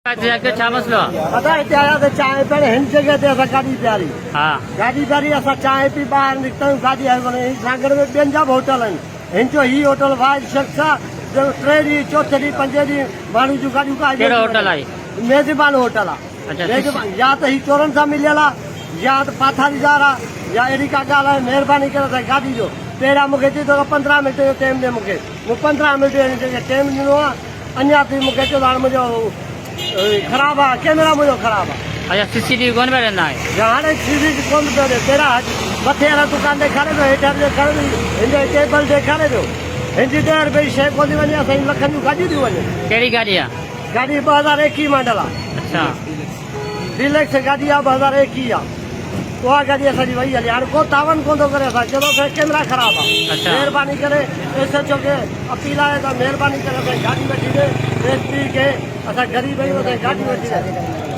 छा मसलो आहे? पता हिते आया त चांहि पहिरियों हिन जॻह ते असां गाॾी प्यारी हा गाॾी प्यारी असां चांहि पी ॿाहिरि निकितऊं गाॾी हली वञे सागर में ॿियनि जा बि होटल आहिनि हिन जो ही होटल वाहिद शख़्स आहे जो 3 ॾींहं 4थे ॾींहुं 5 ॾींहं माण्हू जूं गाॾियूं कहिड़ो होटल आहे? मेज़बान होटल आहे अच्छा, मेज़बान या त ही चोरनि सां मिलियल आहे या त पाथारीदार आहे या अहिड़ी का ॻाल्हि आहे महिरबानी करे असांजी गाॾी जो पहिरियां मूंखे चई थो 15 मिंट जो टाइम ॾे मूंखे मूं 15 मिंट टाइम ॾिनो आहे अञा ताईं मूंखे चयो हाणे मुंहिंजो ख़राब आहे कैमरा मुंहिंजो ख़राब आहे अच्छा सीसीटीवी कोन पिया ॾींदा आहे? हाणे सीसीटीवी कोन पियो ॾे पहिरियां मथे वारा दुकान ॾेखारे पियो हेठि ॾेखारे पियो हिन टेबल ॾेखारे पियो हिन जी 10 रुपए जी शइ कोन थी वञे असांजी लखनि जूं गाॾियूं थियूं वञनि कहिड़ी गाॾी आहे? गाॾी 2021 मॉडल आहे अच्छा डीलक्स गाॾी आहे 2021 आहे उहा गाॾी असांजी वई हली हाणे को तावन कोन थो करे असां चलो कैमरा ख़राब आहे अच्छा। महिरबानी करे एसएचओ खे अपील आहे त महिरबानी करे असांजी गाॾी वठी ॾे एसपी खे असां ग़रीब आहियूं असांजी गाॾी वठी ॾे